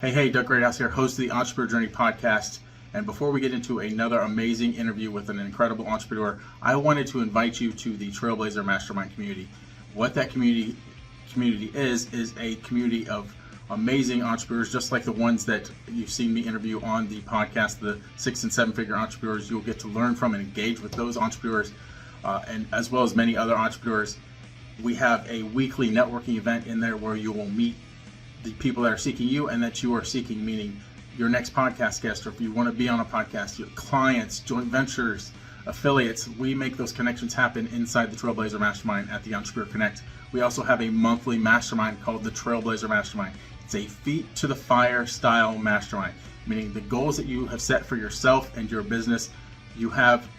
Hey, Doug Greathouse here, host of the Entrepreneur Journey podcast. And before we get into another amazing interview with an incredible entrepreneur, I wanted to invite you to the Trailblazer Mastermind community. What that community is a community of amazing entrepreneurs, just like the ones that you've seen me interview on the podcast, the 6 and 7 figure entrepreneurs. You'll get to learn from and engage with those entrepreneurs, and as well as many other entrepreneurs. We have a weekly networking event in there where you will meet the people that are seeking you and that you are seeking, meaning your next podcast guest, or if you want to be on a podcast, your clients, joint ventures, affiliates. We make those connections happen inside the Trailblazer Mastermind at the Entrepreneur Connect. We also have a monthly mastermind called the Trailblazer Mastermind. It's a feet to the fire style mastermind, meaning the goals that you have set for yourself and your business, you have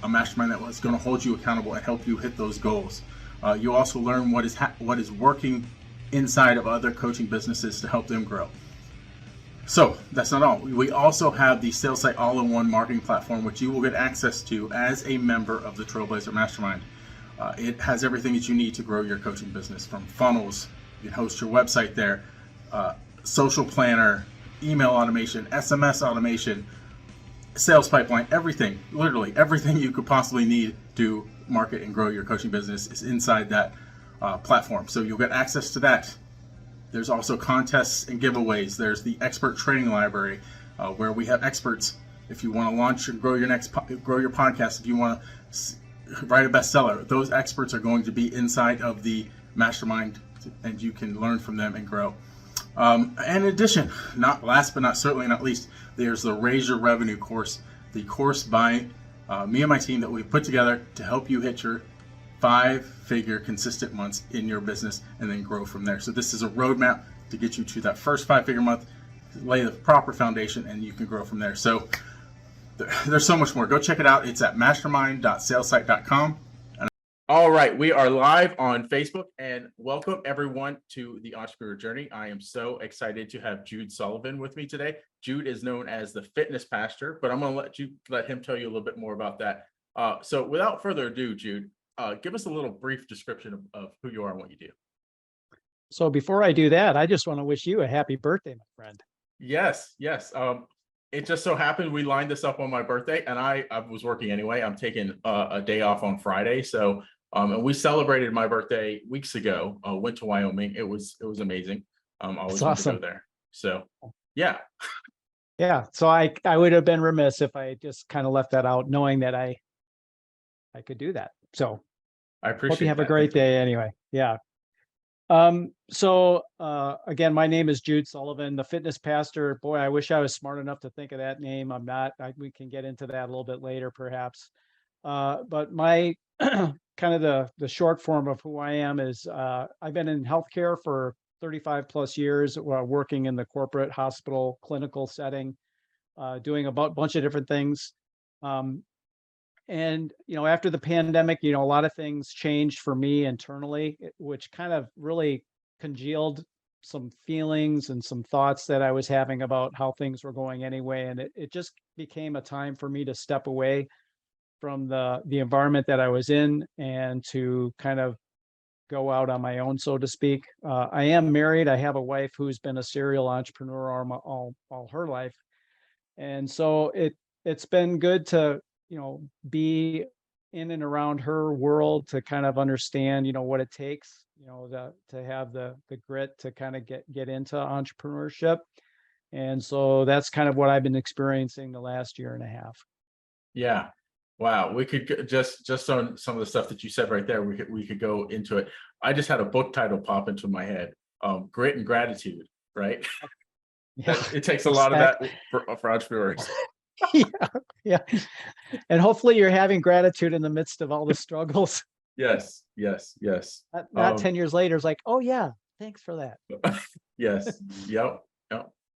a mastermind that is going to hold you accountable and help you hit those goals. You also learn what is working inside of other coaching businesses to help them grow. So that's not all. We also have the Sales Site All-in-One marketing platform, which you will get access to as a member of the Trailblazer Mastermind. It has everything that you need to grow your coaching business, from funnels, you can host your website there, social planner, email automation, SMS automation, sales pipeline, everything, literally everything you could possibly need to market and grow your coaching business is inside that platform. So you'll get access to that. There's also contests and giveaways. There's the expert training library, where we have experts. If you want to launch and grow your podcast, if you want to write a bestseller, those experts are going to be inside of the mastermind, and you can learn from them and grow. And in addition, not last but not certainly not least, there's the Raise Your Revenue course, the course by me and my team that we put together to help you hit your 5-figure consistent months in your business and then grow from there. So this is a roadmap to get you to that first 5-figure month, lay the proper foundation, and you can grow from there. So there's so much more. Go check it out. It's at mastermind.salesite.com. All right, we are live on Facebook, and welcome everyone to the Entrepreneur Journey. I am so excited to have Jude Sullivan with me today. Jude is known as the Fitness Pastor, but I'm going to let him tell you a little bit more about that. So without further ado, Jude, give us a little brief description of who you are and what you do. So before I do that, I just want to wish you a happy birthday, my friend. Yes. It just so happened we lined this up on my birthday, and I was working anyway. I'm taking a day off on Friday, so and we celebrated my birthday weeks ago. Went to Wyoming. It was amazing. Always wanted to go there. So yeah. Yeah. So I would have been remiss if I just kind of left that out, knowing that I could do that. So I appreciate hope you have that. a great day anyway. Yeah. So again, my name is Jude Sullivan, the Fitness Pastor. Boy, I wish I was smart enough to think of that name. I'm not. We can get into that a little bit later, perhaps. But my kind of the short form of who I am is I've been in healthcare for 35 plus years, working in the corporate hospital clinical setting, doing a bunch of different things. And, after the pandemic, a lot of things changed for me internally, which kind of really congealed some feelings and some thoughts that I was having about how things were going anyway. And it just became a time for me to step away from the environment that I was in and to kind of go out on my own, so to speak. I am married. I have a wife who's been a serial entrepreneur all her life. And so it's been good to be in and around her world to kind of understand, what it takes, to have the grit to kind of get into entrepreneurship. And so that's kind of what I've been experiencing the last year and a half. Yeah. Wow. We could just on some of the stuff that you said right there, we could go into it. I just had a book title pop into my head. Grit and Gratitude, right? Yeah. It takes a lot of that for entrepreneurs. Yeah. And hopefully you're having gratitude in the midst of all the struggles. Yes. Not 10 years later, it's like, oh yeah, thanks for that. Yes. Yep.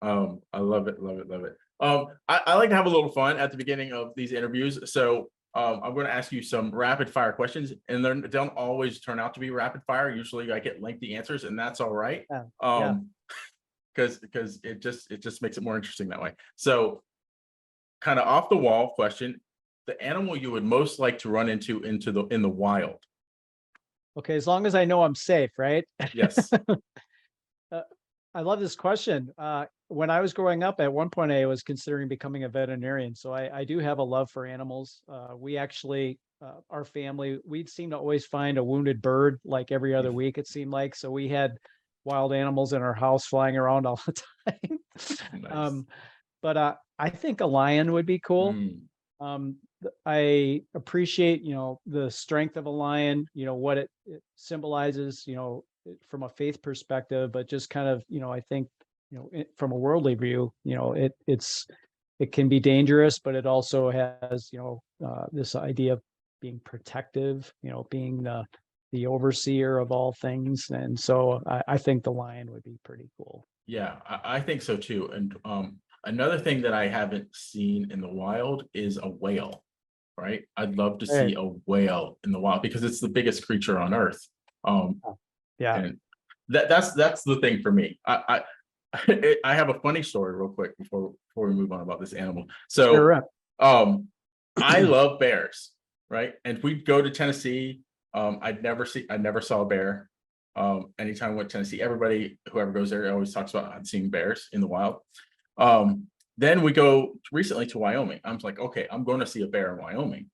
I love it. I like to have a little fun at the beginning of these interviews. So I'm going to ask you some rapid fire questions, and they don't always turn out to be rapid fire. Usually I get lengthy answers, and that's all right. Because it just makes it more interesting that way. So kind of off the wall question, the animal you would most like to run into in the wild. Okay, as long as I know I'm safe, right? Yes. I love this question. When I was growing up, at one point, I was considering becoming a veterinarian. So I do have a love for animals. We actually, our family, we'd seem to always find a wounded bird like every other week, it seemed like. So we had wild animals in our house flying around all the time. Nice. Um, but I think a lion would be cool. Mm, I appreciate, the strength of a lion, what it symbolizes, from a faith perspective, but just kind of, I think, from a worldly view, it can be dangerous, but it also has, this idea of being protective, being the overseer of all things. And so I think the lion would be pretty cool. yeah, I think so too. And another thing that I haven't seen in the wild is a whale, right? I'd love to Hey, see a whale in the wild because it's the biggest creature on earth. Um, yeah, and that's the thing for me. I have a funny story real quick before we move on about this animal. So sure. um I love bears, right? And we'd go to Tennessee. I never saw a bear. Anytime I went to Tennessee, everybody, whoever goes there, always talks about seeing bears in the wild. Then we go recently to Wyoming. I'm like, okay, I'm going to see a bear in Wyoming.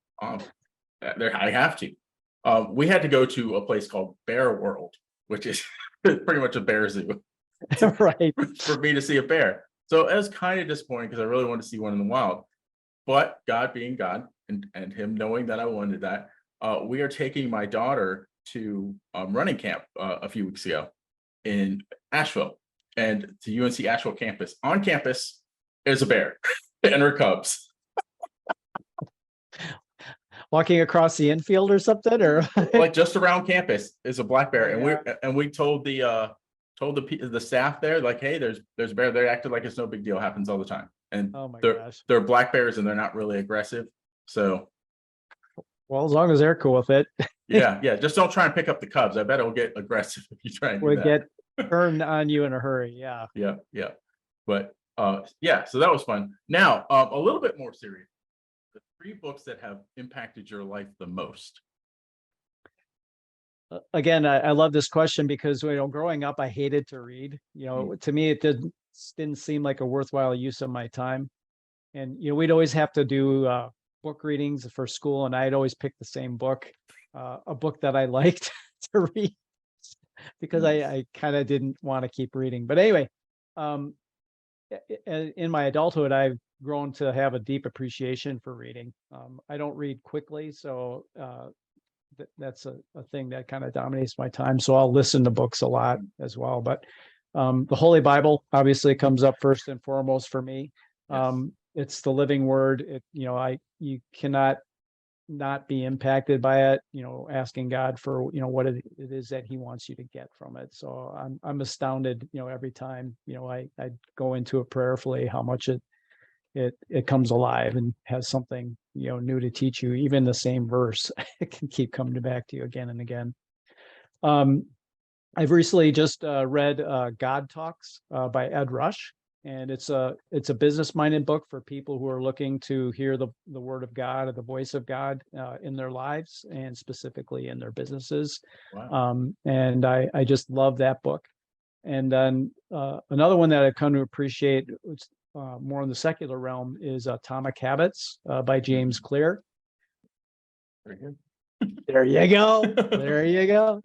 There I have to. We had to go to a place called Bear World, which is pretty much a bear zoo Right. for me to see a bear. So it was kind of disappointing because I really wanted to see one in the wild. But God being God and him knowing that I wanted that, we are taking my daughter to running camp a few weeks ago in Asheville, and the UNC Asheville campus. On campus is a bear and her cubs. Walking across the infield or something, or Like just around campus is a black bear, and yeah. we told the staff there, like, hey, there's a bear. They acted like it's no big deal, happens all the time, and Oh my they're gosh. they're black bears and they're not really aggressive. So Well, as long as they're cool with it, yeah, just don't try and pick up the cubs. I bet it'll get aggressive if you try and do would that. get turned on you in a hurry. Yeah. Yeah, but yeah, so that was fun. Now a little bit more serious. The 3 books that have impacted your life the most. Again, I love this question because growing up, I hated to read. To me, it didn't seem like a worthwhile use of my time. And we'd always have to do book readings for school, and I'd always pick the same book, a book that I liked to read because Nice. I kind of didn't want to keep reading. But anyway, um, in my adulthood, I've grown to have a deep appreciation for reading. I don't read quickly, so that's a thing that kind of dominates my time. So I'll listen to books a lot as well. But the Holy Bible obviously comes up first and foremost for me. Yes. It's the living word. You cannot not be impacted by it. Asking God for what it is that He wants you to get from it. So I'm astounded. Every time I go into it prayerfully, how much it comes alive and has something new to teach you. Even the same verse, it can keep coming back to you again and again. I've recently just read God Talks by Ed Rush, and it's a business-minded book for people who are looking to hear the word of God or the voice of God in their lives and specifically in their businesses. Wow. And I just love that book. And then another one that I've come to appreciate, which more in the secular realm, is Atomic Habits by James Clear. Very good. There you go. There you go.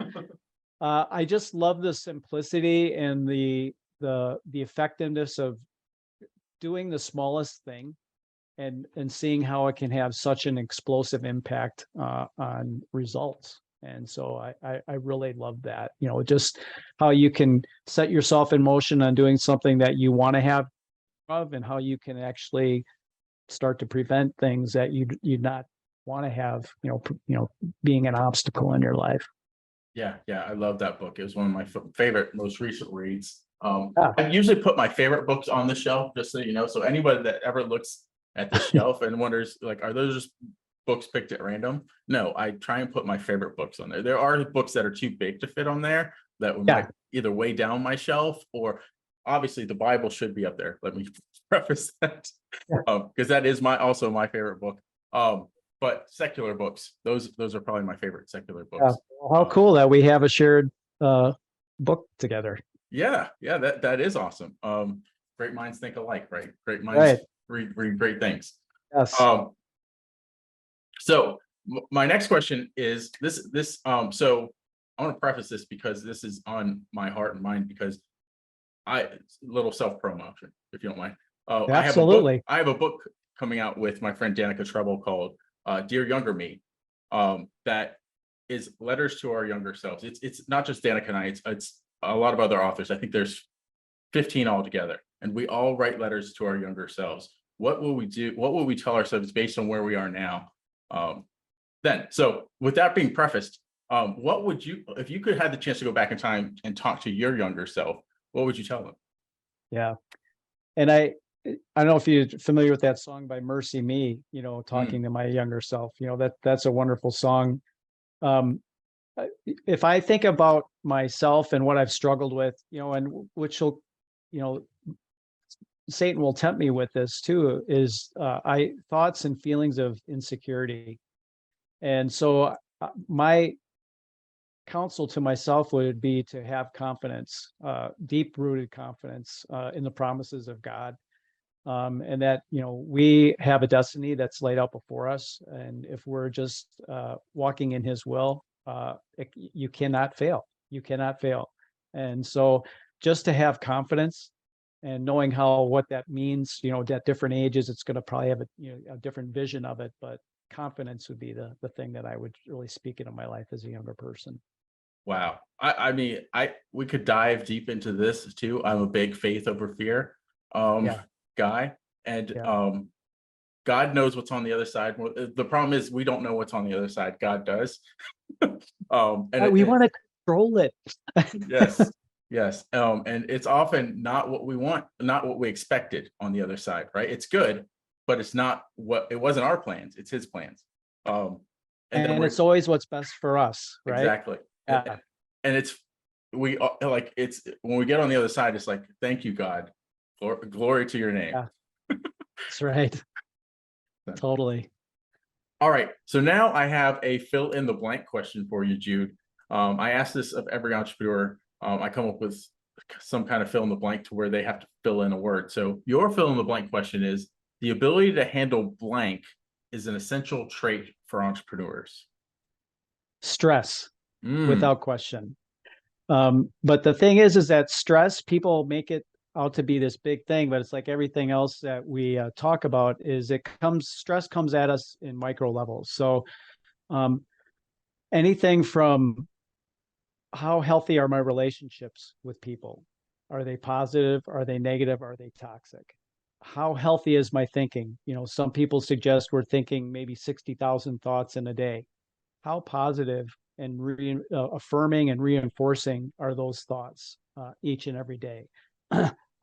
I just love the simplicity and the effectiveness of doing the smallest thing and seeing how it can have such an explosive impact on results. And so I really love that. Just how you can set yourself in motion on doing something that you want to have of, and how you can actually start to prevent things that you'd not want to have, being an obstacle in your life. Yeah, I love that book. It was one of my favorite, most recent reads. Yeah. I usually put my favorite books on the shelf, just so you know. So anybody that ever looks at the shelf and wonders, like, are those just books picked at random? No, I try and put my favorite books on there. There are books that are too big to fit on there that might either weigh down my shelf, or obviously the Bible should be up there. Let me preface that, because that is also my favorite book. But secular books, those are probably my favorite secular books. How cool that we have a shared book together. Yeah, yeah, that is awesome. Great minds think alike, right? Great minds Right. read great things. Yes. Um, so my next question is this. So I want to preface this because this is on my heart and mind because little self promotion, if you don't mind. I have a book. Absolutely. I have a book coming out with my friend Danica Treble called "Dear Younger Me," that is letters to our younger selves. It's not just Danica and I. It's a lot of other authors. I think there's 15 altogether, and we all write letters to our younger selves. What will we do? What will we tell ourselves based on where we are now? Um, so with that being prefaced, what would you, if you could have the chance to go back in time and talk to your younger self, what would you tell them? Yeah. And I don't know if you're familiar with that song by Mercy Me, Mm, talking to my younger self, that's a wonderful song. Um, if I think about myself and what I've struggled with, and which will, you know, Satan will tempt me with this too, is I thoughts and feelings of insecurity. And so my counsel to myself would be to have confidence, deep rooted confidence in the promises of God. And that, we have a destiny that's laid out before us. And if we're just walking in his will, you cannot fail. You cannot fail. And so just to have confidence and knowing what that means, at different ages, it's going to probably have a different vision of it, but confidence would be the thing that I would really speak into my life as a younger person. wow. I mean, we could dive deep into this too. I'm a big faith over fear Yeah. guy, and Yeah. God knows what's on the other side. Well, the problem is we don't know what's on the other side. God does. And We want to control it. yes, yes. And it's often not what we want, not what we expected on the other side, right? It's good, but it's not what it wasn't our plans, it's his plans. Um, and then And we're it's always what's best for us, right? exactly. And, Yeah. and it's like it's when we get on the other side, it's like, thank you, God. Glory to your name. Yeah. That's right. Totally. All right. So now I have a fill in the blank question for you, Jude. I ask this of every entrepreneur. I come up with some kind of fill in the blank to where they have to fill in a word. So your fill in the blank question is the ability to handle blank is an essential trait for entrepreneurs. Stress, Mm, without question. But the thing is that stress, people make it out to be this big thing, but it's like everything else that we talk about is stress comes at us in micro levels. So um, anything from how healthy are my relationships with people? Are they positive? Are they negative? Are they toxic? How healthy is my thinking? Some people suggest we're thinking maybe 60,000 thoughts in a day. How positive and affirming and reinforcing are those thoughts each and every day?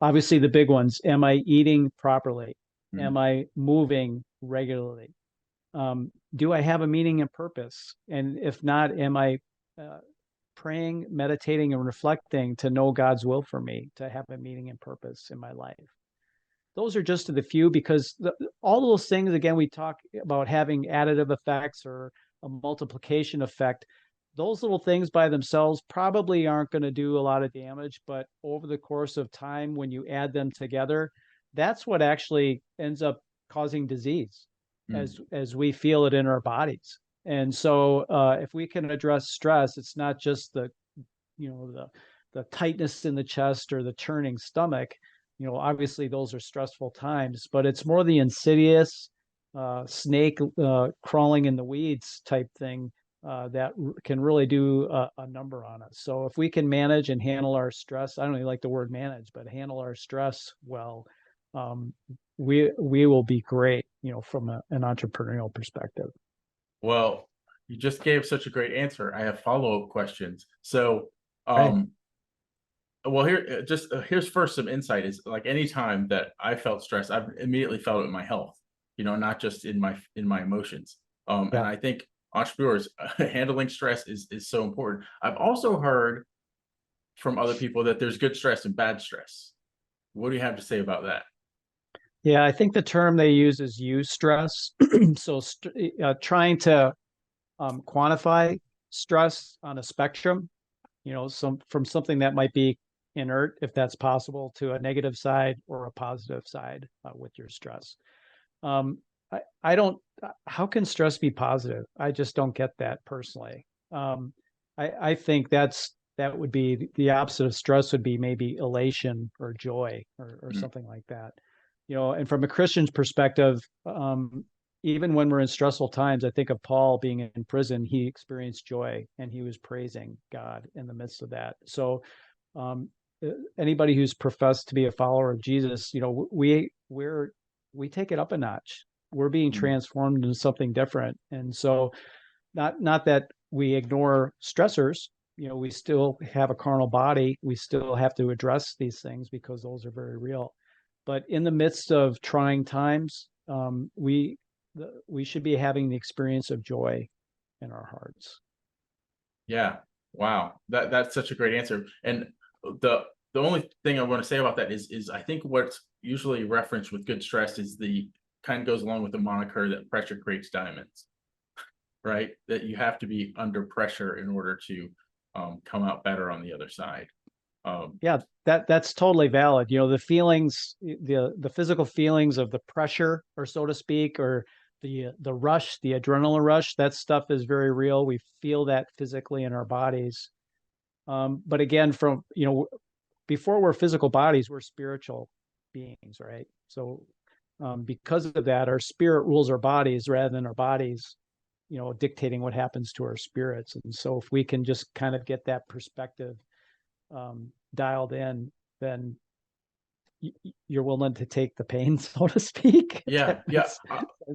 Obviously, the big ones. Am I eating properly? mm, Am I moving regularly? Do I have a meaning and purpose? And if not, am I uh, praying, meditating, and reflecting to know God's will for me, to have a meaning and purpose in my life? Those are just the few because all those things, again, we talk about having additive effects or a multiplication effect. Those little things by themselves probably aren't going to do a lot of damage, but over the course of time, when you add them together, that's what actually ends up causing disease mm. as we feel it in our bodies. And so if we can address stress, it's not just the tightness in the chest or the churning stomach. Obviously those are stressful times, but it's more the insidious snake crawling in the weeds type thing that can really do a number on us. So if we can manage and handle our stress, I don't even like the word manage, but handle our stress well, um, we will be great, from an entrepreneurial perspective. Well, you just gave such a great answer. I have follow-up questions. So, Right. um, well, here's first some insight is like anytime that I felt stress, I've immediately felt it in my health, not just in my emotions. And Yeah. I think entrepreneurs handling stress is so important. I've also heard from other people that there's good stress and bad stress. What do you have to say about that? Yeah, I think the term they use is eustress. So trying to quantify stress on a spectrum, from something that might be inert, if that's possible, to a negative side or a positive side with your stress. I don't, how can stress be positive? I just don't get that personally. I think that would be the opposite of stress, would be maybe elation or joy or something like that. And from a Christian's perspective, even when we're in stressful times, I think of Paul being in prison, he experienced joy and he was praising God in the midst of that. So anybody who's professed to be a follower of Jesus, we take it up a notch. We're being transformed into something different. And so not that we ignore stressors, we still have a carnal body. We still have to address these things because those are very real. But in the midst of trying times, we should be having the experience of joy in our hearts. Yeah. Wow. That's such a great answer. And the only thing I want to say about that is I think what's usually referenced with good stress is the kind of goes along with the moniker that pressure creates diamonds, right? That you have to be under pressure in order to come out better on the other side. Yeah, that's totally valid. The feelings, the physical feelings of the pressure, or so to speak, or the rush, the adrenaline rush, that stuff is very real. We feel that physically in our bodies. But again, before we're physical bodies, we're spiritual beings, right? So because of that, our spirit rules our bodies rather than our bodies, dictating what happens to our spirits. And so if we can just kind of get that perspective dialed in, then you're willing to take the pain, so to speak. Yeah.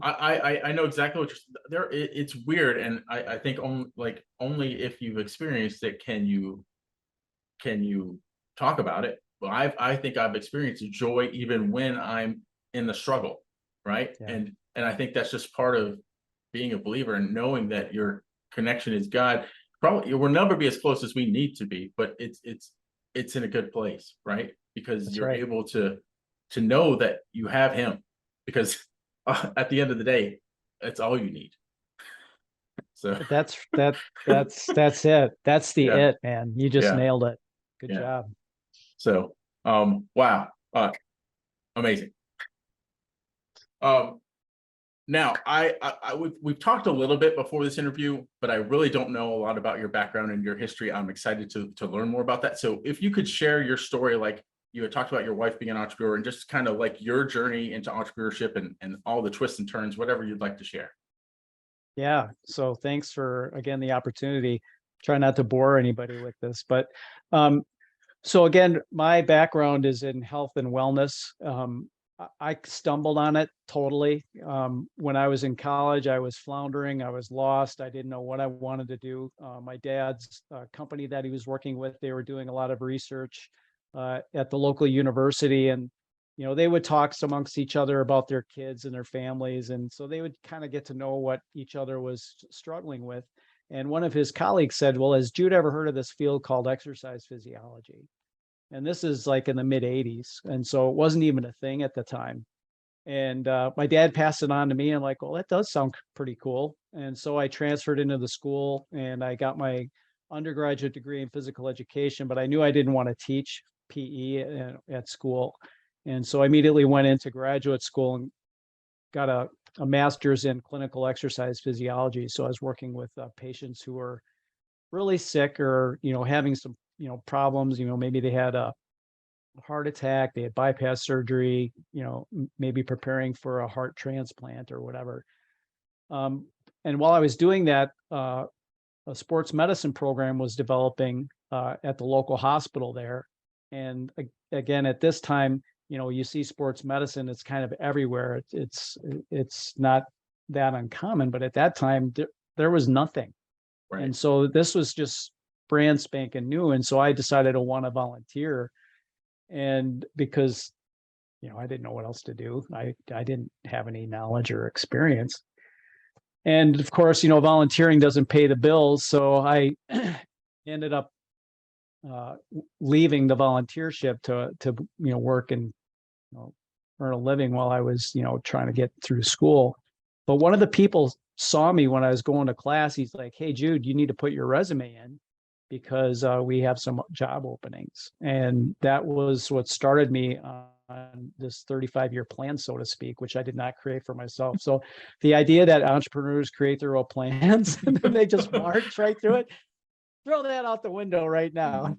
I know exactly what you're there. It's weird, and I think only if you've experienced it can you talk about it. Well, I think I've experienced joy even when I'm in the struggle, right? Yeah. And I think that's just part of being a believer and knowing that your connection is God. Probably we'll never be as close as we need to be, but it's in a good place, right? Because That's you're right. able to know that you have Him, because at the end of the day, that's all you need. So That's it. That's the yeah, it, man. You just yeah, nailed it. Good yeah. job. So wow, amazing. Now we've talked a little bit before this interview, but I really don't know a lot about your background and your history. I'm excited to learn more about that. So if you could share your story, like you had talked about your wife being an entrepreneur, and just kind of like your journey into entrepreneurship and all the twists and turns, whatever you'd like to share. Yeah. So thanks for, again, the opportunity. Try not to bore anybody with this, but so again, my background is in health and wellness. I stumbled on it totally. When I was in college, I was floundering. I was lost. I didn't know what I wanted to do. My dad's company that he was working with, they were doing a lot of research at the local university, and they would talk amongst each other about their kids and their families, and so they would kind of get to know what each other was struggling with. And one of his colleagues said, "Well, has Jude ever heard of this field called exercise physiology?" And this is like in the mid 80s. And so it wasn't even a thing at the time. And my dad passed it on to me. I'm like, well, that does sound pretty cool. And so I transferred into the school and I got my undergraduate degree in physical education, but I knew I didn't want to teach PE at school. And so I immediately went into graduate school and got a master's in clinical exercise physiology. So I was working with patients who were really sick or, having some, problems. Maybe they had a heart attack, they had bypass surgery, maybe preparing for a heart transplant or whatever. And while I was doing that, a sports medicine program was developing at the local hospital there. And again, at this time, you see sports medicine, it's kind of everywhere. It's not that uncommon, but at that time there was nothing. Right. And so this was just brand spanking new. And so I decided to want to volunteer. And because, I didn't know what else to do. I didn't have any knowledge or experience. And of course, volunteering doesn't pay the bills. So I ended up leaving the volunteership to work and earn a living while I was, trying to get through school. But one of the people saw me when I was going to class. He's like, "Hey, Jude, you need to put your resume in." because we have some job openings. And that was what started me on this 35-year plan, so to speak, which I did not create for myself. So the idea that entrepreneurs create their own plans and then they just march right through it, throw that out the window right now,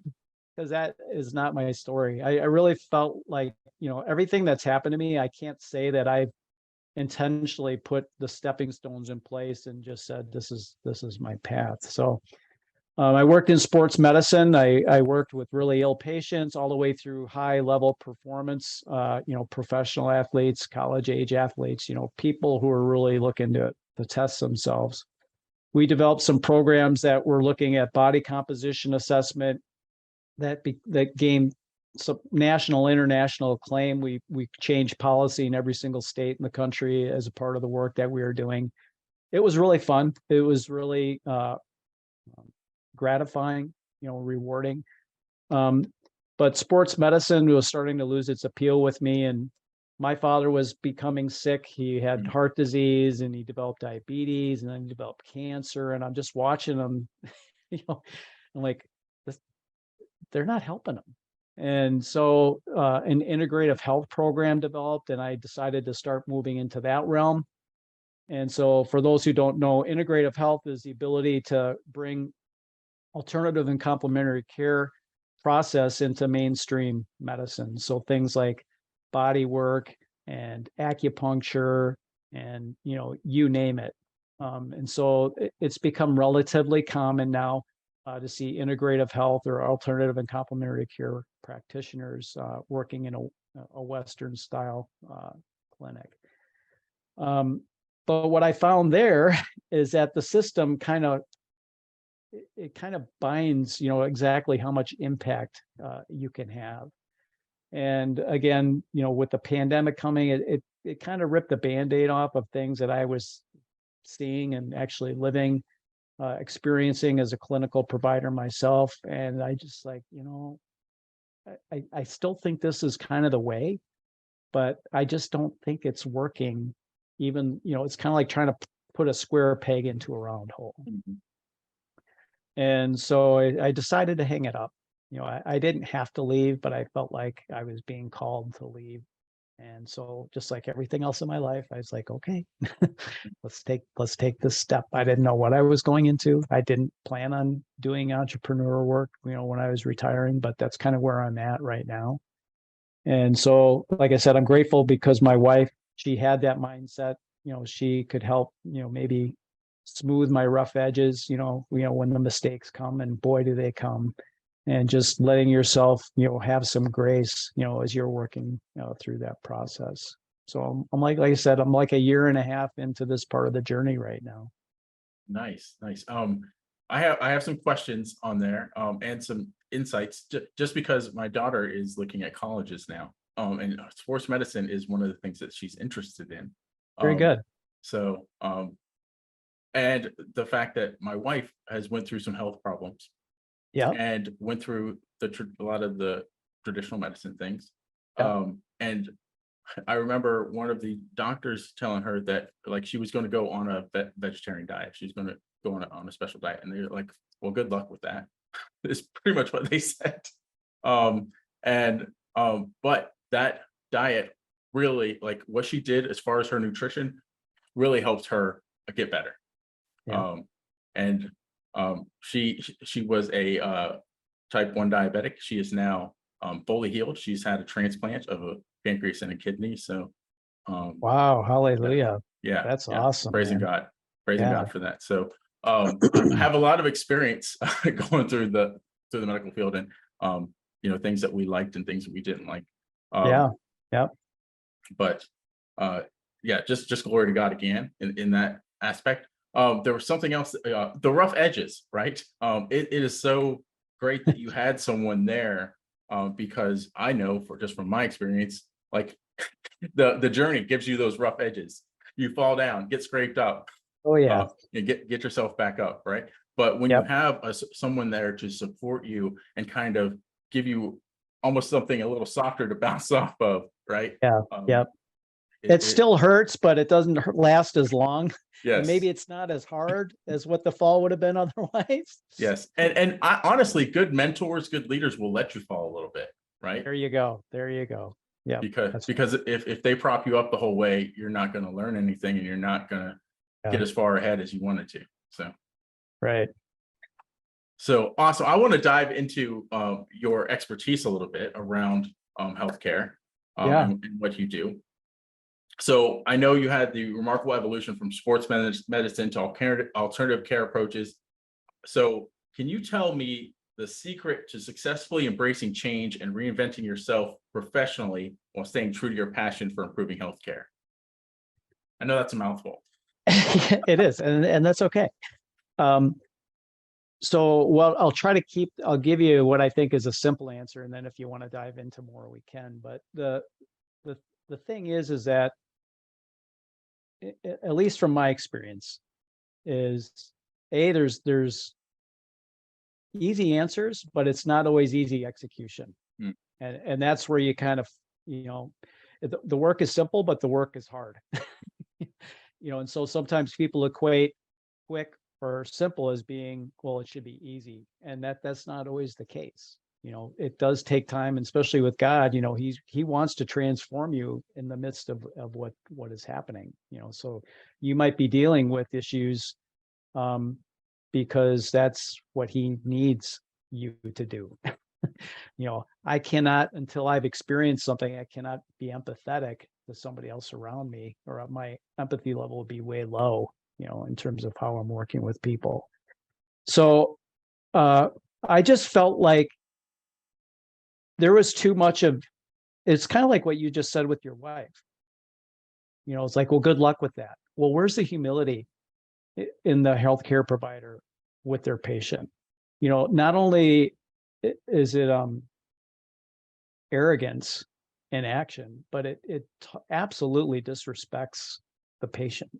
because that is not my story. I really felt like, everything that's happened to me, I can't say that I've intentionally put the stepping stones in place and just said, this is my path. So I worked in sports medicine. I worked with really ill patients all the way through high level performance, professional athletes, college age athletes, people who are really looking to test themselves. We developed some programs that were looking at body composition assessment that gained some national, international acclaim. We changed policy in every single state in the country as a part of the work that we were doing. It was really fun. It was really gratifying, rewarding. But sports medicine was starting to lose its appeal with me. And my father was becoming sick. He had heart disease and he developed diabetes and then he developed cancer. And I'm just watching him, I'm like, they're not helping him. And so an integrative health program developed, and I decided to start moving into that realm. And so for those who don't know, integrative health is the ability to bring alternative and complementary care process into mainstream medicine. So things like body work and acupuncture and, you name it. And so it's become relatively common now to see integrative health or alternative and complementary care practitioners working in a Western style clinic. But what I found there is that the system kind of binds, exactly how much impact you can have. And again, with the pandemic coming, it kind of ripped the Band-Aid off of things that I was seeing and actually living, experiencing as a clinical provider myself. And I just I still think this is kind of the way, but I just don't think it's working. Even, it's kind of like trying to put a square peg into a round hole. Mm-hmm. And so I decided to hang it up. I didn't have to leave, but I felt like I was being called to leave. And so just like everything else in my life, I was like, okay, let's take this step. I didn't know what I was going into. I didn't plan on doing entrepreneurial work, when I was retiring, but that's kind of where I'm at right now. And so, like I said, I'm grateful because my wife, she had that mindset, she could help, maybe smooth my rough edges, when the mistakes come, and boy, do they come. And just letting yourself, have some grace, as you're working through that process. So I'm like I said, I'm like a year and a half into this part of the journey right now. Nice. I have some questions on there, and some insights, just because my daughter is looking at colleges now, and sports medicine is one of the things that she's interested in. Very good. So, and the fact that my wife has went through some health problems. Yeah. And went through a lot of the traditional medicine things. Yeah. And I remember one of the doctors telling her that she was going to go on a vegetarian diet. She's going to go on a special diet. And they're like, well, good luck with that. It's pretty much what they said. But that diet really, what she did as far as her nutrition, really helped her get better. Yeah. She was a type 1 diabetic. She is now fully healed. She's had a transplant of a pancreas and a kidney. So wow, hallelujah. Yeah. That's awesome. Praising God. Praising God for that. So I have a lot of experience going through the medical field, and things that we liked and things that we didn't like. But just glory to God again in that aspect. There was something else, the rough edges, right? It is so great that you had someone there, because I know from my experience, the journey gives you those rough edges. You fall down, get scraped up. Oh yeah. And get yourself back up, right? But when you have someone there to support you and kind of give you almost something a little softer to bounce off of, right? It still hurts, but it doesn't last as long. Yes. And maybe it's not as hard as what the fall would have been otherwise. Yes. And honestly, good mentors, good leaders will let you fall a little bit, right? There you go. Yeah. Because if they prop you up the whole way, you're not going to learn anything, and you're not going to get as far ahead as you wanted to. So, right. So awesome. I want to dive into your expertise a little bit around healthcare and what you do. So I know you had the remarkable evolution from sports medicine to alternative care approaches. So can you tell me the secret to successfully embracing change and reinventing yourself professionally while staying true to your passion for improving healthcare? I know that's a mouthful. It is, and that's okay. So, well, I'll give you what I think is a simple answer, and then if you want to dive into more, we can. But the thing is that, at least from my experience, is there's easy answers, but it's not always easy execution. And that's where you kind of, the work is simple, but the work is hard. And so sometimes people equate quick or simple as being, well, it should be easy. And that's not always the case. It does take time, and especially with God, he wants to transform you in the midst of what is happening. So you might be dealing with issues because that's what he needs you to do. I cannot, until I've experienced something, I cannot be empathetic to somebody else around me, or my empathy level will be way low, in terms of how I'm working with people. So I just felt like there was too much of, it's kind of like what you just said with your wife. It's like, well, good luck with that. Well, where's the humility in the healthcare provider with their patient? Not only is it arrogance in action, but it absolutely disrespects the patient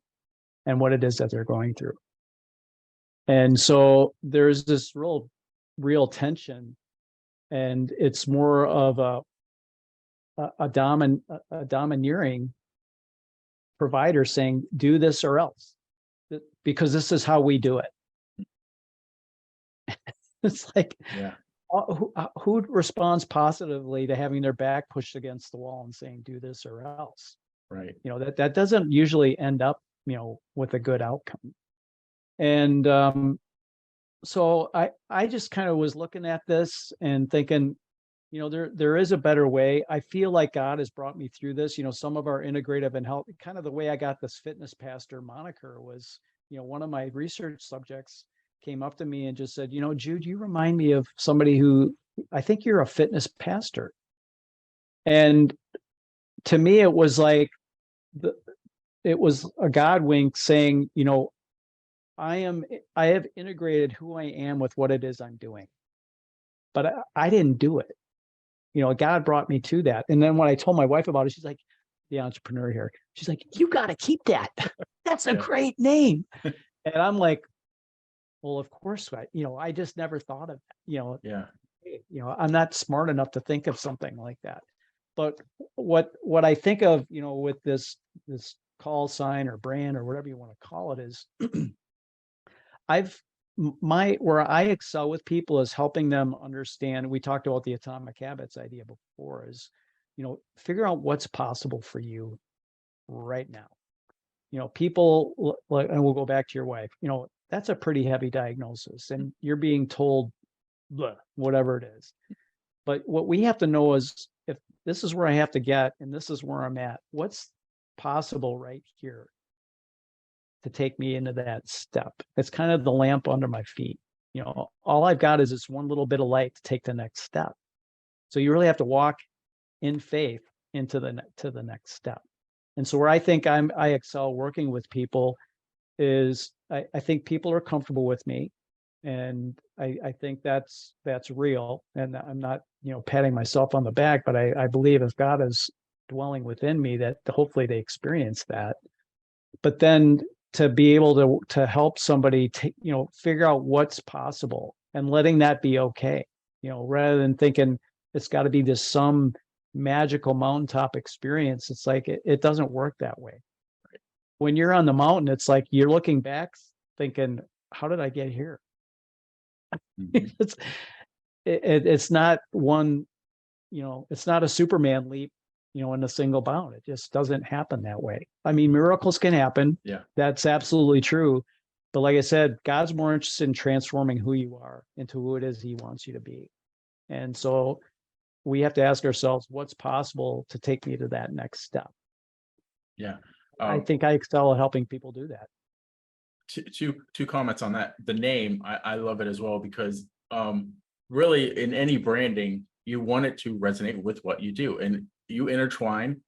and what it is that they're going through. And so there's this real tension, and it's more of a domineering provider saying, do this or else, because this is how we do it. It's like, who responds positively to having their back pushed against the wall and saying, do this or else? Right. That doesn't usually end up, with a good outcome. And so I just kind of was looking at this and thinking, there is a better way. I feel like God has brought me through this. Some of our integrative and health, kind of the way I got this fitness pastor moniker was, one of my research subjects came up to me and just said, Jude, you remind me of somebody who, I think you're a fitness pastor. And to me, it was like, it was a God wink saying, I have integrated who I am with what it is I'm doing, but I didn't do it. God brought me to that. And then when I told my wife about it, she's like, the entrepreneur here, she's like, you got to keep that. That's a great name. And I'm like, well, of course, I just never thought of that, I'm not smart enough to think of something like that. But what I think of, with this call sign or brand or whatever you want to call it is, where I excel with people is helping them understand. We talked about the atomic habits idea before, is, figure out what's possible for you right now. People like, and we'll go back to your wife, that's a pretty heavy diagnosis, and you're being told whatever it is. But what we have to know is, if this is where I have to get, and this is where I'm at, what's possible right here to take me into that step? It's kind of the lamp under my feet. All I've got is this one little bit of light to take the next step. So you really have to walk in faith to the next step. And so where I think I excel working with people is, I think people are comfortable with me, and I think that's real. And I'm not, patting myself on the back, but I believe if God is dwelling within me, that hopefully they experience that. But then to be able to help somebody figure out what's possible and letting that be okay, rather than thinking it's got to be this some magical mountaintop experience. It's like, it doesn't work that way. When you're on the mountain, it's like you're looking back thinking, how did I get here? Mhm. It's not one, it's not a Superman leap, in a single bound. It just doesn't happen that way. I mean, miracles can happen. Yeah. That's absolutely true. But like I said, God's more interested in transforming who you are into who it is he wants you to be. And so we have to ask ourselves, what's possible to take me to that next step? Yeah. I think I excel at helping people do that. Two comments on that. The name, I love it as well, because really in any branding, you want it to resonate with what you do, and you intertwine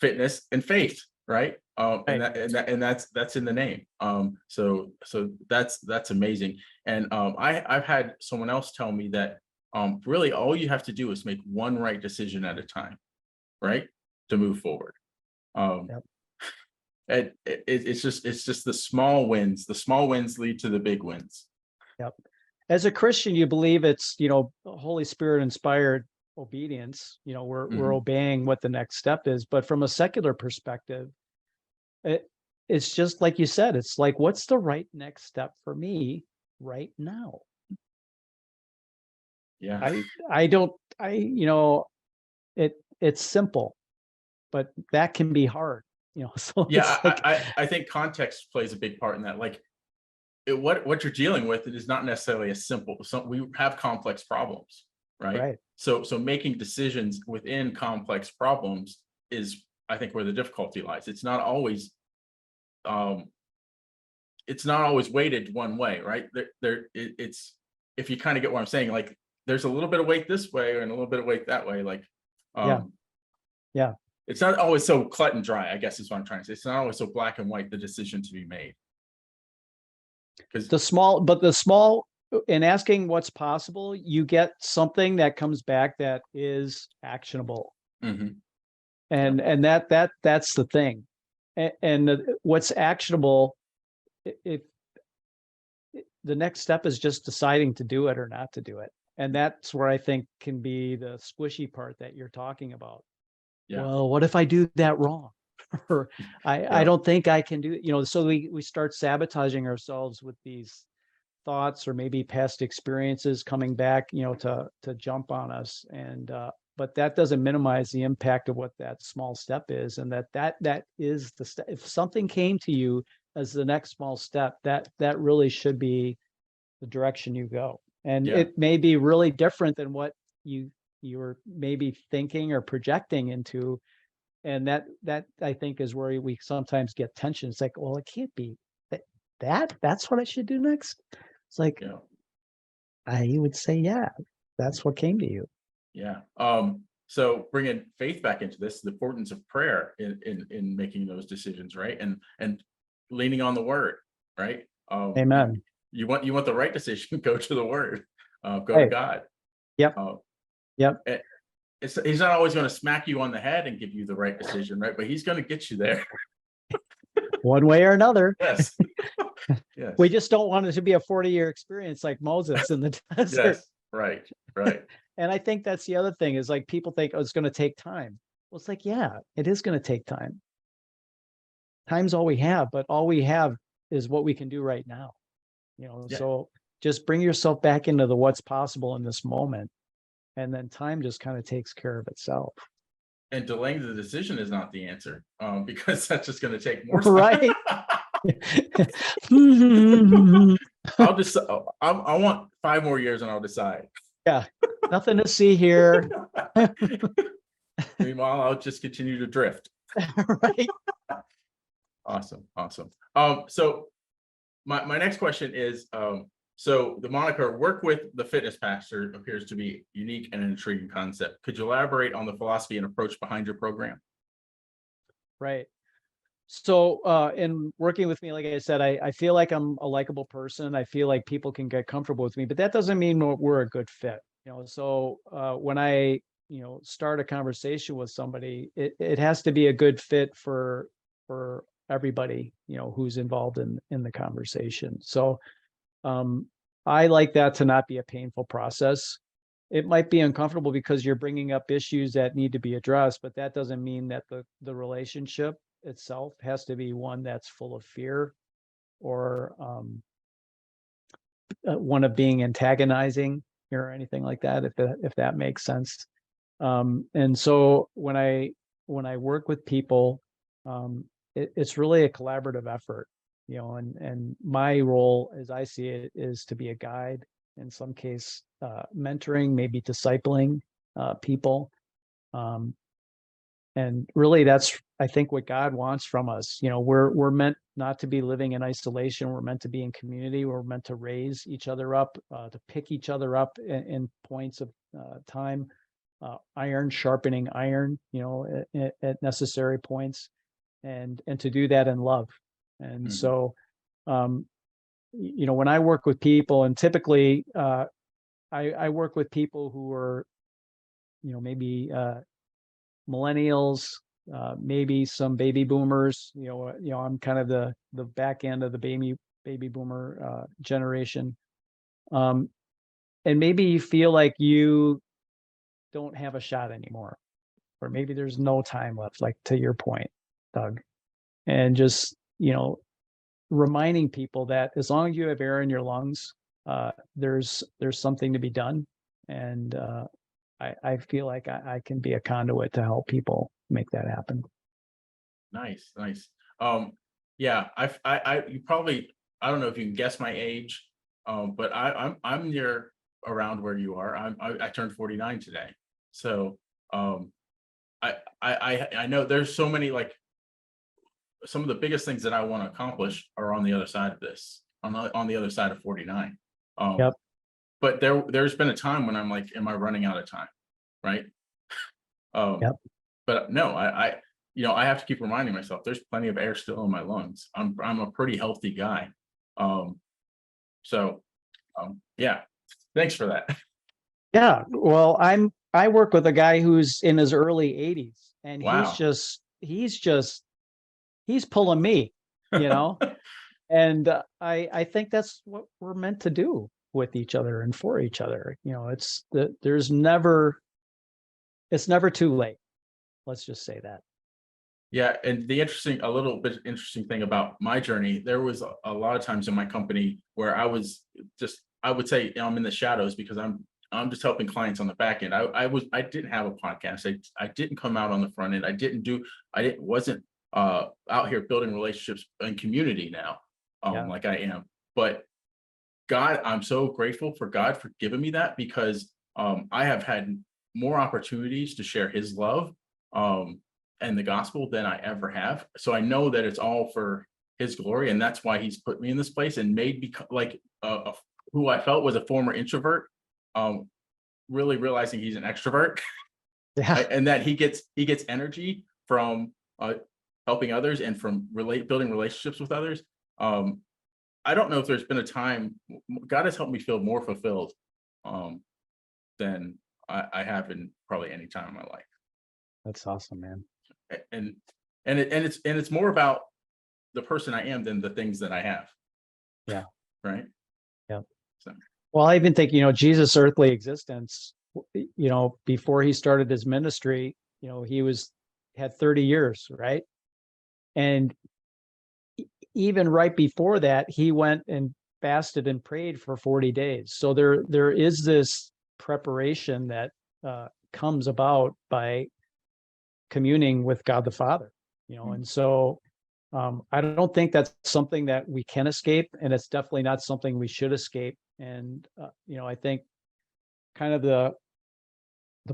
fitness and faith, right? And that's in the name. So that's amazing. And I've had someone else tell me that really all you have to do is make one right decision at a time, right, to move forward. Yep. It's just the small wins. The small wins lead to the big wins. Yep. As a Christian, you believe it's, Holy Spirit inspired obedience. We're obeying what the next step is. But from a secular perspective, it's just like you said, it's like, what's the right next step for me right now? Yeah. It's simple, but that can be hard, so Yeah, it's like, I think context plays a big part in that. Like what you're dealing with, it is not necessarily as simple. So we have complex problems, right? right. So making decisions within complex problems is, I think, where the difficulty lies. It's not always weighted one way, right? It's, if you kind of get what I'm saying, like there's a little bit of weight this way and a little bit of weight that way. Like, Yeah. it's not always so cut and dry, I guess is what I'm trying to say. It's not always so black and white, the decision to be made. Because The small, in asking what's possible, you get something that comes back that is actionable. Mhm. And that's the thing. And what's actionable, if the next step is just deciding to do it or not to do it. And that's where I think can be the squishy part that you're talking about. Yeah. Well, what if I do that wrong? Or I don't think I can do it. So we start sabotaging ourselves with these thoughts or maybe past experiences coming back, to jump on us. And but that doesn't minimize the impact of what that small step is. And that is the step. If something came to you as the next small step, that really should be the direction you go. And Yeah. it may be really different than what you're maybe thinking or projecting into. And that I think is where we sometimes get tension. It's like, well, it can't be that's what I should do next. It's like, Yeah. I would say, yeah, that's what came to you. Yeah. So bringing faith back into this, the importance of prayer in making those decisions, right? And leaning on the word, right? Amen. You want the right decision, go to the word, go to Right. God. Yep. Yep. He's not always going to smack you on the head and give you the right decision, right? But he's going to get you there. One way or another. Yes. Yes. We just don't want it to be a 40-year experience like Moses in the desert. Yes. Right. Right. And I think that's the other thing is like people think, oh, it's going to take time. Well, it's like, yeah, it is going to take time. Time's all we have, but all we have is what we can do right now. Yeah. So just bring yourself back into the what's possible in this moment. And then time just kind of takes care of itself. And delaying the decision is not the answer, because that's just going to take more time. Right. I'll just, I want 5 more years and I'll decide. Yeah. Nothing to see here. Meanwhile, I'll just continue to drift. Right. Awesome. So my next question is, so the moniker "Work with the Fitness Pastor" appears to be unique and an intriguing concept. Could you elaborate on the philosophy and approach behind your program? Right. So in working with me, like I said, I feel like I'm a likable person. I feel like people can get comfortable with me, but that doesn't mean we're a good fit. So when I start a conversation with somebody, it has to be a good fit for everybody who's involved in the conversation. So I like that to not be a painful process. it might be uncomfortable because you're bringing up issues that need to be addressed, but that doesn't mean that the relationship itself has to be one that's full of fear or one of being antagonizing or anything like that, if that makes sense. And so when I work with people, it's really a collaborative effort, and my role, as I see it, is to be a guide, in some case, mentoring, maybe discipling people. And really that's, I think, what God wants from us. We're meant not to be living in isolation. We're meant to be in community. We're meant to raise each other up, to pick each other up in points of time, iron sharpening iron, at necessary points, and to do that in love. And so, when I work with people, and typically I work with people who are, maybe millennials, maybe some baby boomers. I'm kind of the back end of the baby boomer generation, and maybe you feel like you don't have a shot anymore, or maybe there's no time left, like to your point, Doug, and just reminding people that as long as you have air in your lungs, there's something to be done, and I feel like I can be a conduit to help people make that happen. Nice, nice. Yeah, you probably, I don't know if you can guess my age, but I'm near around where you are. I turned 49 today, so I know there's so many, like, some of the biggest things that I want to accomplish are on the other side of this, on the other side of 49. Yep. But there's been a time when I'm like, am I running out of time? Right. Yep. But no, I have to keep reminding myself there's plenty of air still in my lungs. I'm a pretty healthy guy. So yeah, thanks for that. Yeah. Well, I work with a guy who's in his early 80s, and Wow. he's pulling me, and I think that's what we're meant to do with each other and for each other. It's never too late. Let's just say that. Yeah, and a little bit interesting thing about my journey, there was a lot of times in my company where I would say I'm in the shadows because I'm just helping clients on the back end. I didn't have a podcast. I didn't come out on the front end. Wasn't out here building relationships and community now, Yeah. like I am. But God, I'm so grateful for God for giving me that, because I have had more opportunities to share His love and the gospel than I ever have. So I know that it's all for His glory, and that's why He's put me in this place and made me like who I felt was a former introvert, really realizing he's an extrovert. Yeah. And that he gets energy from helping others and from building relationships with others. I don't know if there's been a time God has helped me feel more fulfilled than I have in probably any time in my life. That's awesome, man. And it's more about the person I am than the things that I have. Yeah. Right. Yeah. So. Well, I even think, Jesus' earthly existence, before he started his ministry, he had 30 years, right? And even right before that, he went and fasted and prayed for 40 days. So there is this preparation that comes about by communing with God the Father, and so I don't think that's something that we can escape, and it's definitely not something we should escape. And I think kind of the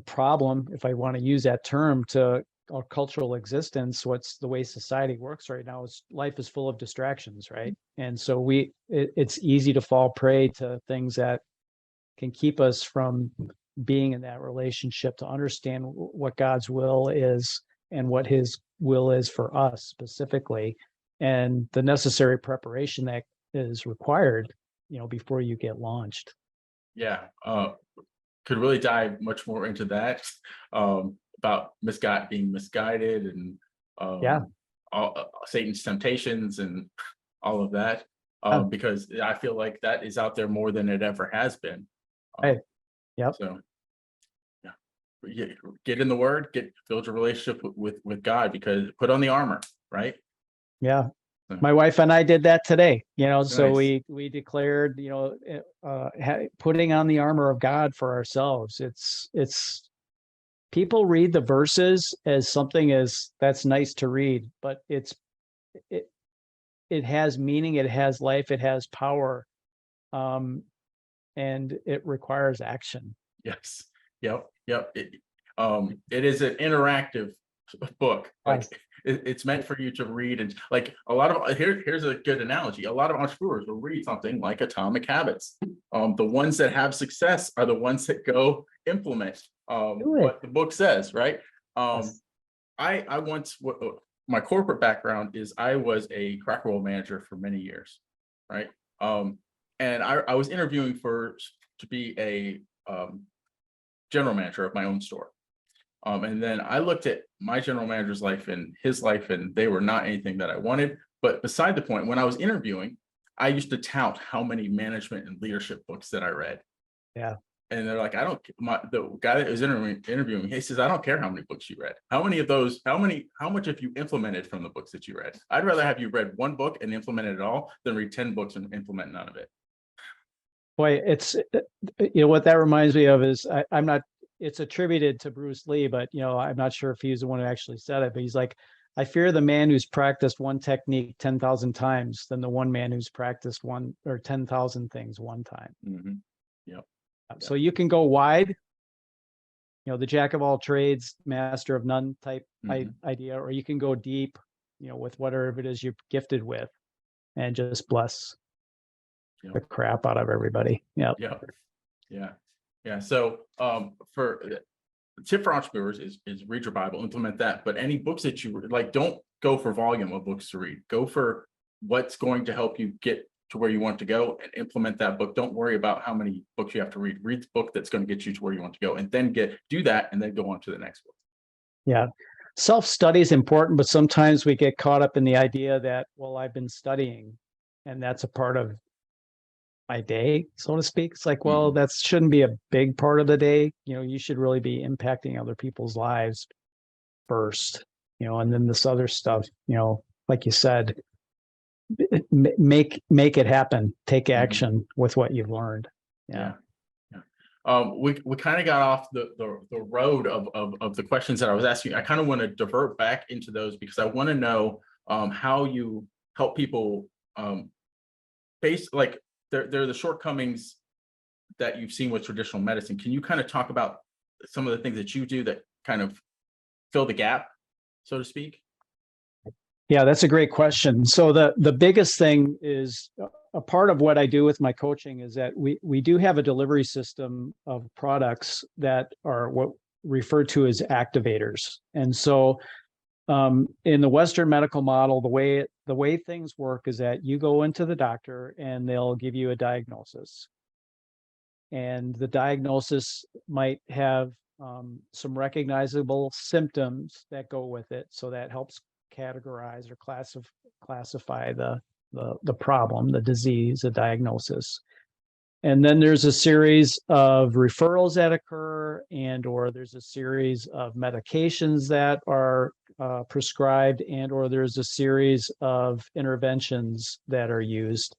problem, if I want to use that term, to our cultural existence, what's the way society works right now, is life is full of distractions, right? And so it's easy to fall prey to things that can keep us from being in that relationship, to understand what God's will is and what His will is for us specifically, and the necessary preparation that is required, before you get launched. Yeah. Could really dive much more into that, about being misguided, and Yeah. all, Satan's temptations and all of that, because I feel like that is out there more than it ever has been. Right. Yep. So get in the Word, build your relationship with God, because put on the armor, right? Yeah. So, My wife and I did that today, so nice. we declared, putting on the armor of God for ourselves. It's people read the verses as something as that's nice to read, but it has meaning, it has life, it has power, and it requires action. Yes. Yep. Yep. It is an interactive book. Like Yes. it's meant for you to read, and like a lot of here's a good analogy. A lot of entrepreneurs will read something like Atomic Habits. The ones that have success are the ones that go implement Do it. what the book says, right? Yes. I once my corporate background is I was a Cracker Barrel manager for many years, right? And I was interviewing to be a general manager of my own store. And then I looked at my general manager's life and his life, and they were not anything that I wanted. But beside the point, when I was interviewing, I used to tout how many management and leadership books that I read. Yeah. And they're like, the guy that was interviewing, he says, I don't care how many books you read. How much have you implemented from the books that you read? I'd rather have you read one book and implemented it all than read 10 books and implement none of it. Boy, it's what that reminds me of is I'm not. It's attributed to Bruce Lee, but I'm not sure if he's the one who actually said it. But he's like, I fear the man who's practiced one technique 10,000 times than the one man who's practiced one or 10,000 things one time. Mm-hmm. Yep. So you can go wide, the jack of all trades, master of none type idea, or you can go deep, with whatever it is you're gifted with, and just bless the crap out of everybody. Yeah. So for the tip for entrepreneurs is read your Bible, implement that. But any books that you like, don't go for volume of books to read. Go for what's going to help you get to where you want to go and implement that book. Don't worry about how many books you have to read. Read the book that's going to get you to where you want to go, and then do that, and then go on to the next book. Yeah. Self-study is important, but sometimes we get caught up in the idea that, well, I've been studying and that's a part of my day, so to speak. It's like, well, that shouldn't be a big part of the day. You should really be impacting other people's lives first, and then this other stuff, like you said, make it happen. Take action with what you've learned. Yeah. We kind of got off the road of the questions that I was asking. I kind of want to divert back into those because I want to know how you help people there are the shortcomings that you've seen with traditional medicine. Can you kind of talk about some of the things that you do that kind of fill the gap, so to speak? Yeah, that's a great question. So the biggest thing is a part of what I do with my coaching is that we do have a delivery system of products that are what referred to as activators. And so in the Western medical model, the way things work is that you go into the doctor and they'll give you a diagnosis. And the diagnosis might have some recognizable symptoms that go with it. So that helps categorize or classify the problem, the disease, the diagnosis. And then there's a series of referrals that occur, or there's a series of medications that are prescribed, or there's a series of interventions that are used,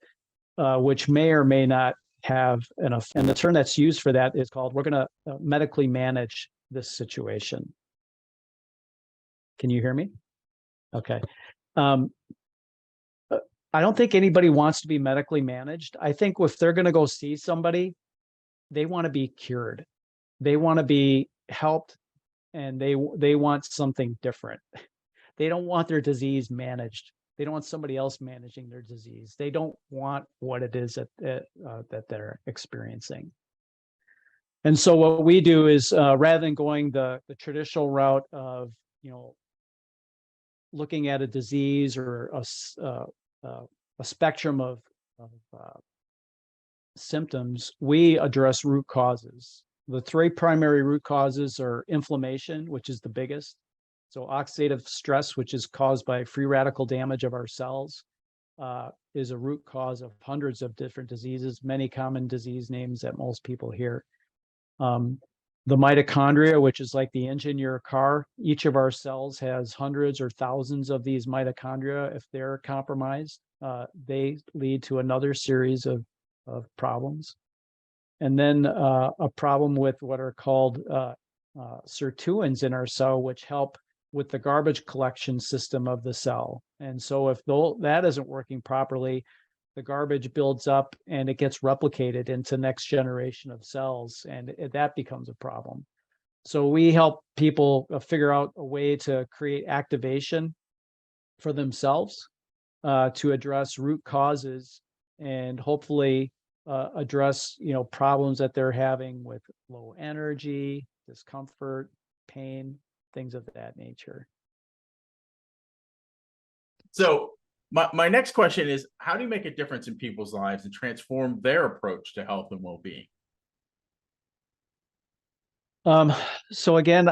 which may or may not have enough. And the term that's used for that is called, we're going to medically manage this situation. Can you hear me? Okay. I don't think anybody wants to be medically managed. I think if they're going to go see somebody, they want to be cured. They want to be helped, and they want something different. They don't want their disease managed. They don't want somebody else managing their disease. They don't want what it is that they're experiencing. And so what we do is rather than going the traditional route of looking at a disease or a spectrum of symptoms, we address root causes. The three primary root causes are inflammation, which is the biggest. So oxidative stress, which is caused by free radical damage of our cells, is a root cause of hundreds of different diseases, many common disease names that most people hear. the mitochondria, which is like the engine in your car. Each of our cells has hundreds or thousands of these mitochondria. If they're compromised, they lead to another series of problems. And then a problem with what are called sirtuins in our cell, which help with the garbage collection system of the cell. And so if that isn't working properly, the garbage builds up and it gets replicated into next generation of cells, and that becomes a problem. So we help people figure out a way to create activation for themselves to address root causes and hopefully address problems that they're having with low energy, discomfort, pain, things of that nature. So my next question is, how do you make a difference in people's lives and transform their approach to health and well-being? So again,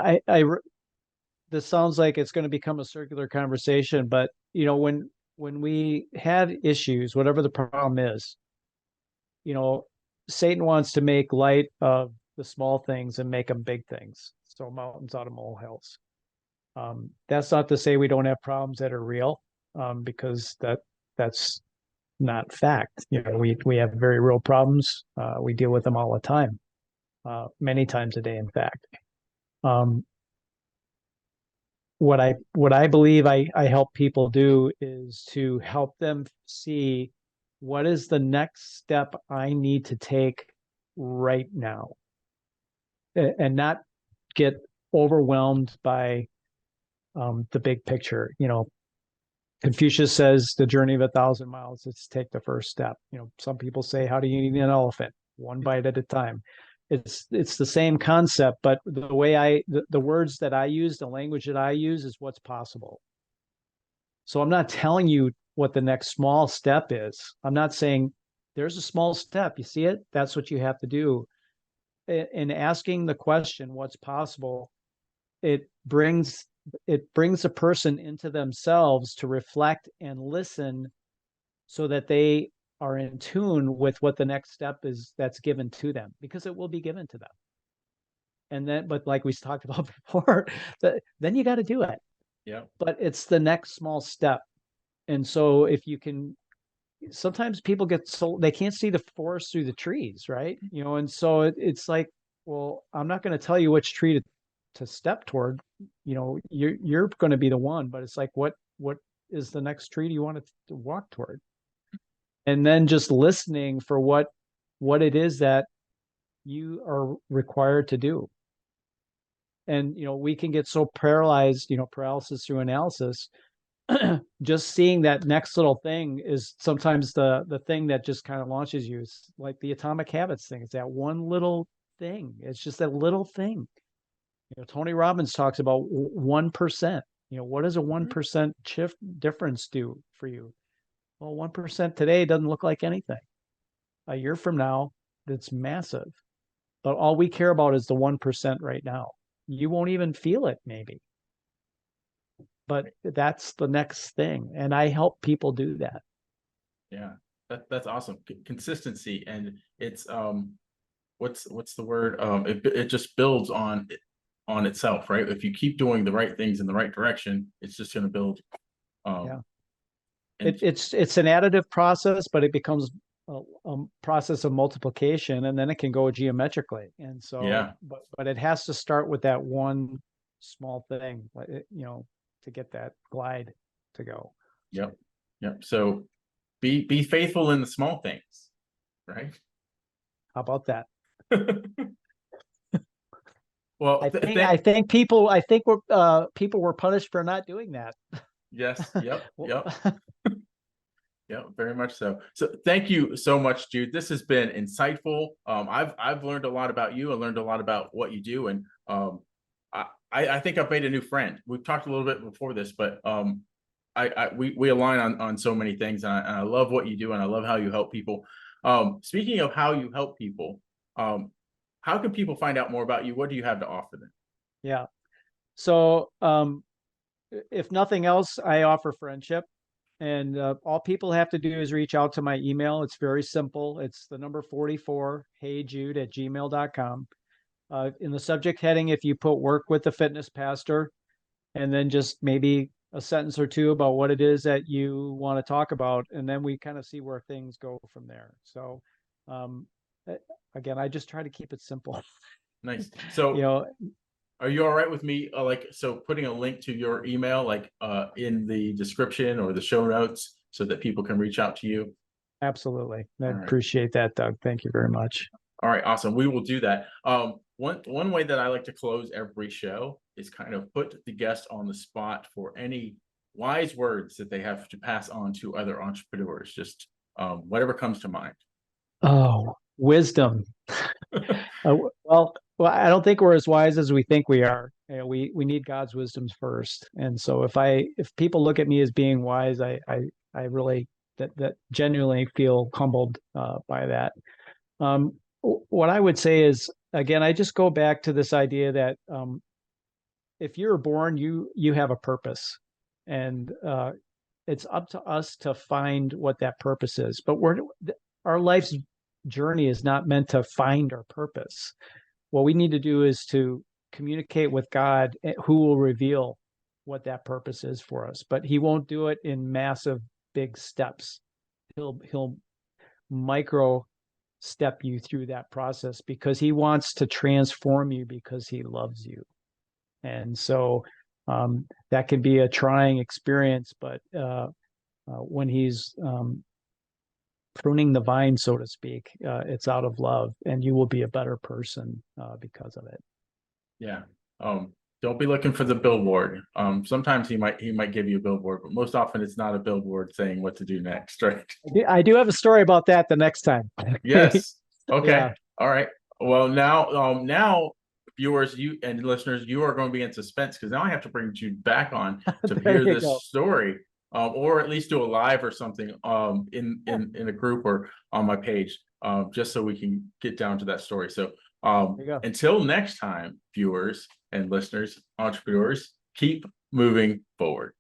this sounds like it's going to become a circular conversation, but when we had issues, whatever the problem is, Satan wants to make light of the small things and make them big things. So mountains out of molehills. That's not to say we don't have problems that are real, because that's not fact. We have very real problems. We deal with them all the time, many times a day, in fact. What I believe I help people do is to help them see what is the next step I need to take right now, and not get overwhelmed by the big picture. Confucius says the journey of 1,000 miles is to take the first step. Some people say, how do you eat an elephant? One bite at a time. It's the same concept, but the way the words that I use, the language that I use is what's possible. So I'm not telling you what the next small step is. I'm not saying there's a small step. You see it? That's what you have to do. In asking the question, what's possible, it brings a person into themselves to reflect and listen so that they are in tune with what the next step is that's given to them, because it will be given to them. And then, but like we talked about before, then you got to do it. Yeah. But it's the next small step. And so if you can, sometimes people get so they can't see the forest through the trees, right? And so it's like, well, I'm not going to tell you which tree to step toward. You're going to be the one, but it's like, what is the next tree you want to walk toward? And then just listening for what it is that you are required to do. And we can get so paralyzed, paralysis through analysis. Just seeing that next little thing is sometimes the thing that just kind of launches you. It's like the atomic habits thing. It's that one little thing. It's just that little thing. Tony Robbins talks about 1%. What does a 1% shift difference do for you? Well, 1% today doesn't look like anything. A year from now, it's massive. But all we care about is the 1% right now. You won't even feel it, maybe. But that's the next thing. And I help people do that. Yeah, that's awesome. Consistency. And it's what's the word? It just builds on itself, right? If you keep doing the right things in the right direction, it's just going to build. Yeah. It's an additive process, but it becomes a process of multiplication, and then it can go geometrically. And so, yeah, but it has to start with that one small thing, to get that glide to go. Yep. So be faithful in the small things, right? How about that? Well, I think people were punished for not doing that. Yes. Yep. Yeah, very much so. So thank you so much, Jude. This has been insightful. I've learned a lot about you. I learned a lot about what you do, and I think I've made a new friend. We've talked a little bit before this, but we align on so many things, and I love what you do, and I love how you help people. Speaking of how you help people, how can people find out more about you? What do you have to offer them? Yeah. So if nothing else, I offer friendship. And all people have to do is reach out to my email. It's very simple. It's the number 44, heyjude@gmail.com. in the subject heading, if you put work with the fitness pastor, and then just maybe a sentence or two about what it is that you want to talk about, and then we kind of see where things go from there. So, um, again, I just try to keep it simple. Nice. So, You know, are you all right with me, so putting a link to your email, in the description or the show notes so that people can reach out to you? absolutely. I All right. appreciate that, Doug. Thank you very much. All right, awesome. We will do that. One way that I like to close every show is kind of put the guest on the spot for any wise words that they have to pass on to other entrepreneurs. Just whatever comes to mind. Oh, wisdom. Well, I don't think we're as wise as we think we are. You know, we need God's wisdoms first. And so if people look at me as being wise, I really that genuinely feel humbled by that. What I would say is, again, I just go back to this idea that if you're born, you have a purpose, and it's up to us to find what that purpose is. But our life's journey is not meant to find our purpose. What we need to do is to communicate with God, who will reveal what that purpose is for us. But He won't do it in massive, big steps. He'll micro step you through that process because He wants to transform you because He loves you. And so that can be a trying experience, but when He's pruning the vine, so to speak, it's out of love, and you will be a better person because of it. Yeah. Don't be looking for the billboard. Sometimes he might give you a billboard, but most often it's not a billboard saying what to do next, right? I do have a story about that the next time. Yes. Okay. Yeah. All right. Well, now, viewers, you and listeners, you are going to be in suspense because now I have to bring Jude back on to There hear you this go. story, or at least do a live or something, in a group or on my page, just so we can get down to that story. So, There you go. until next time, viewers and listeners, entrepreneurs, keep moving forward.